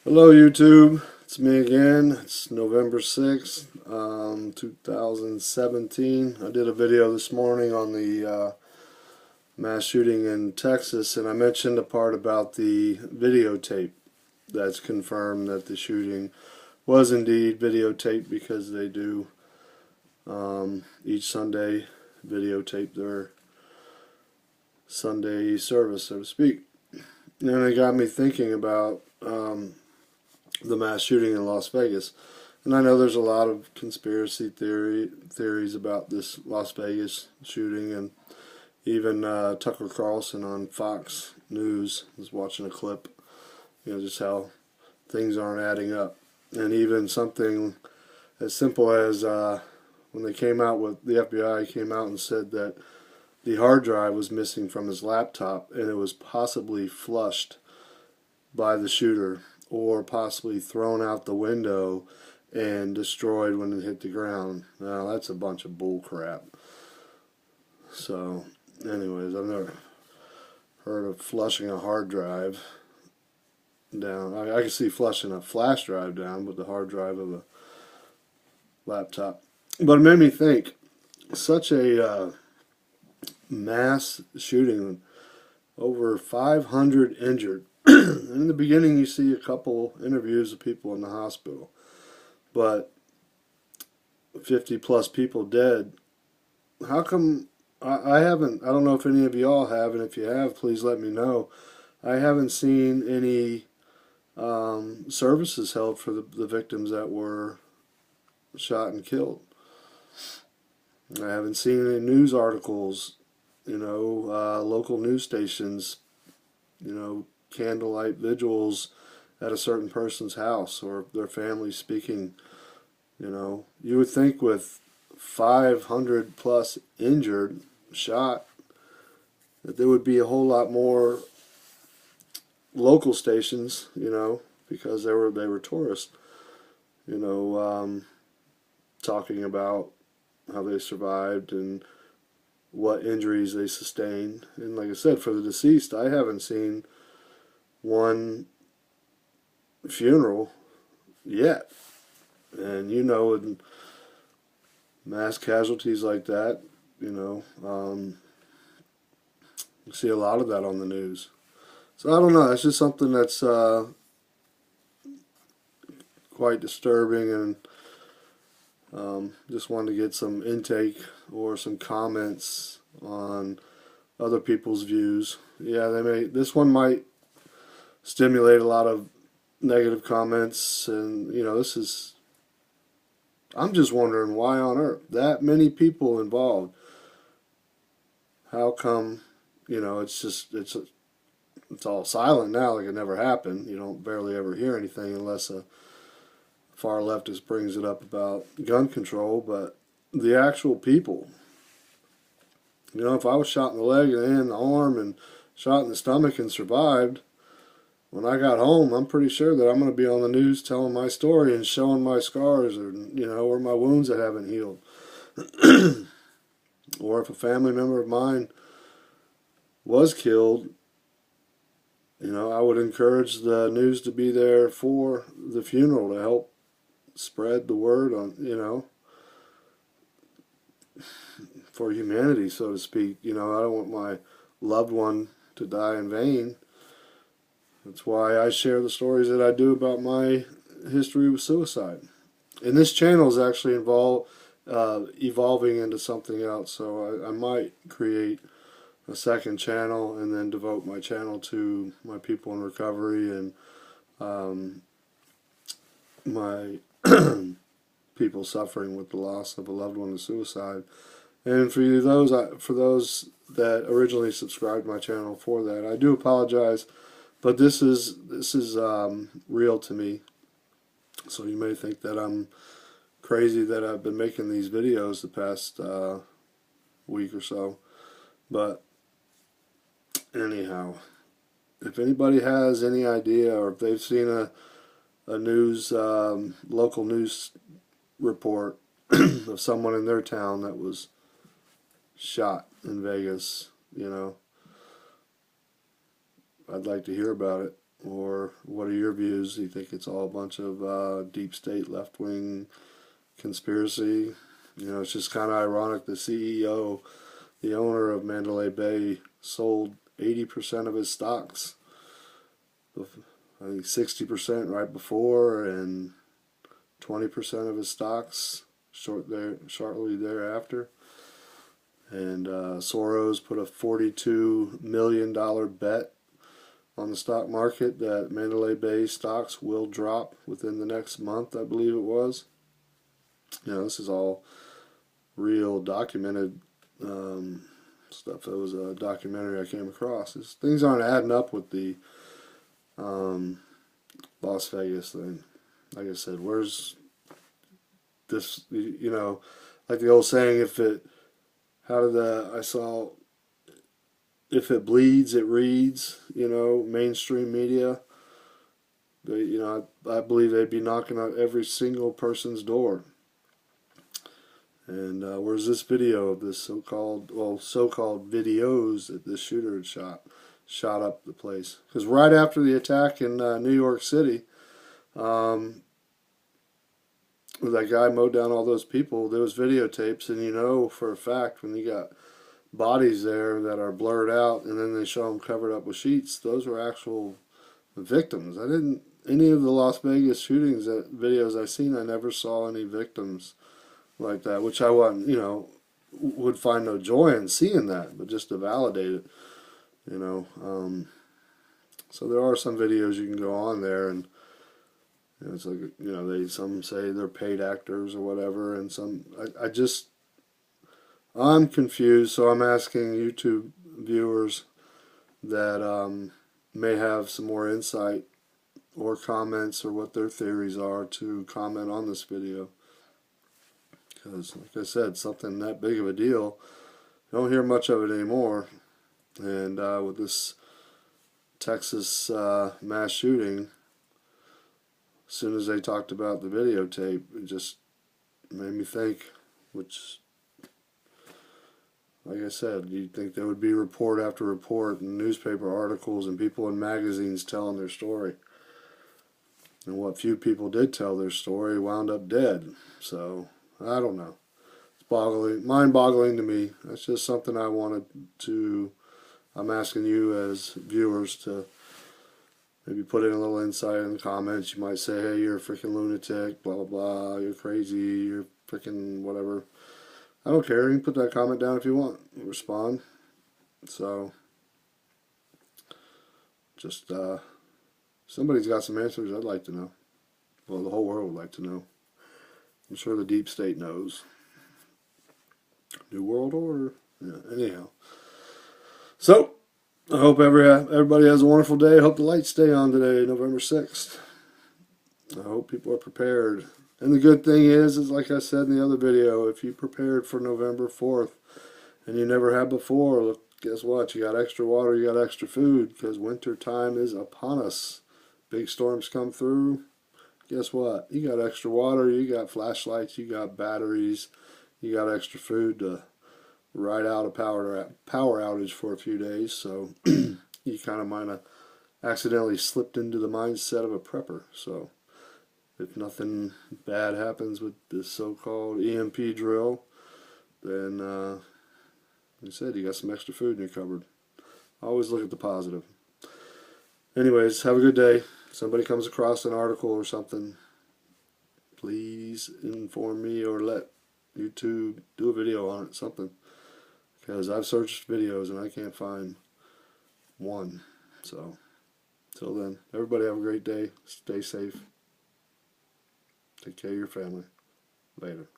Hello YouTube, it's me again. It's November 6th, 2017. I did a video this morning on the mass shooting in Texas, and I mentioned a part about the videotape that's confirmed that the shooting was indeed videotaped, because they do each Sunday videotape their Sunday service, so to speak. And it got me thinking about the mass shooting in Las Vegas. And I know there's a lot of conspiracy theories about this Las Vegas shooting, and even Tucker Carlson on Fox News was watching a clip, just how things aren't adding up. And even something as simple as when they came out with, the FBI came out and said that the hard drive was missing from his laptop, and it was possibly flushed by the shooter, or possibly thrown out the window and destroyed when it hit the ground. Now that's a bunch of bull crap. So anyways, I've never heard of flushing a hard drive down. I can see flushing a flash drive down, but the hard drive of a laptop. But it made me think, such a mass shooting, over 500 injured. In the beginning you see a couple interviews of people in the hospital, but 50 plus people dead. How come I haven't, I don't know if any of y'all have, and if you have, please let me know. I haven't seen any services held for the victims that were shot and killed. I haven't seen any news articles, local news stations, candlelight vigils at a certain person's house, or their family speaking. You would think with 500 plus injured, shot, that there would be a whole lot more local stations, because they were tourists, talking about how they survived and what injuries they sustained. And like I said, for the deceased, I haven't seen one funeral yet. And in mass casualties like that, you see a lot of that on the news. So I don't know, it's just something that's quite disturbing, and just wanted to get some intake or some comments on other people's views. Yeah, this one might stimulate a lot of negative comments, and I'm just wondering, why on earth that many people involved? How come, it's all silent now, like it never happened. You don't barely ever hear anything unless a far leftist brings it up about gun control. But the actual people, if I was shot in the leg and in the arm and shot in the stomach and survived, when I got home, I'm pretty sure that I'm going to be on the news telling my story and showing my scars, or or my wounds that haven't healed. Or if a family member of mine was killed, I would encourage the news to be there for the funeral, to help spread the word on, for humanity, so to speak. I don't want my loved one to die in vain. That's why I share the stories that I do about my history with suicide. And this channel is actually evolving into something else, so I might create a second channel and then devote my channel to my people in recovery, and my people suffering with the loss of a loved one to suicide. And for those that originally subscribed to my channel for that, I do apologize, but this is real to me. So you may think that I'm crazy that I've been making these videos the past week or so, but anyhow, if anybody has any idea, or if they've seen a news local news report of someone in their town that was shot in Vegas, I'd like to hear about it. or what are your views? Do you think it's all a bunch of deep state left-wing conspiracy? You know, it's just kind of ironic. The CEO, the owner of Mandalay Bay, sold 80% of his stocks. I think 60% right before, and 20% of his stocks shortly thereafter. And Soros put a $42 million bet on the stock market that Mandalay Bay stocks will drop within the next month, I believe it was. You know, this is all real documented stuff. That was a documentary I came across. Things aren't adding up with the Las Vegas thing. Like I said, where's this, you know, like the old saying, if it bleeds, it reads, you know, mainstream media. You know, I believe they'd be knocking on every single person's door. And where's this video of this so-called videos that this shooter had shot up the place? Because right after the attack in New York City, where that guy mowed down all those people, there was videotapes, and you know for a fact when you got bodies there that are blurred out and then they show them covered up with sheets, those were actual victims. Any of the Las Vegas shootings, videos I've seen, I never saw any victims like that, which I wouldn't, you know, would find no joy in seeing that, but just to validate it, you know. So there are some videos you can go on there, and you know, it's like, you know, some say they're paid actors or whatever, and I'm confused, so I'm asking YouTube viewers that may have some more insight or comments or what their theories are to comment on this video. Because, like I said, something that big of a deal, you don't hear much of it anymore. And with this Texas mass shooting, as soon as they talked about the videotape, it just made me think, which, like I said, you'd think there would be report after report and newspaper articles and people in magazines telling their story. And what few people did tell their story wound up dead. So, I don't know. It's mind-boggling to me. That's just something I'm asking you as viewers to maybe put in a little insight in the comments. You might say, hey, you're a freaking lunatic, blah, blah, blah, you're crazy, you're freaking whatever. I don't care. You can put that comment down if you want. Respond. So, just, somebody's got some answers I'd like to know. Well, the whole world would like to know. I'm sure the deep state knows. New World Order. Yeah, anyhow. So, I hope everybody has a wonderful day. I hope the lights stay on today, November 6th. I hope people are prepared. And the good thing is like I said in the other video, if you prepared for November 4th and you never had before, look, guess what? You got extra water, you got extra food, because winter time is upon us. Big storms come through. Guess what? You got extra water, you got flashlights, you got batteries, you got extra food to ride out a power outage for a few days. So you kind of might have accidentally slipped into the mindset of a prepper. So if nothing bad happens with this so-called EMP drill, then like I said, you got some extra food in your cupboard. Always look at the positive. Anyways, have a good day. If somebody comes across an article or something, please inform me or let YouTube do a video on it, something. Because I've searched videos and I can't find one. So, till then, everybody have a great day. Stay safe. Take care of your family. Later.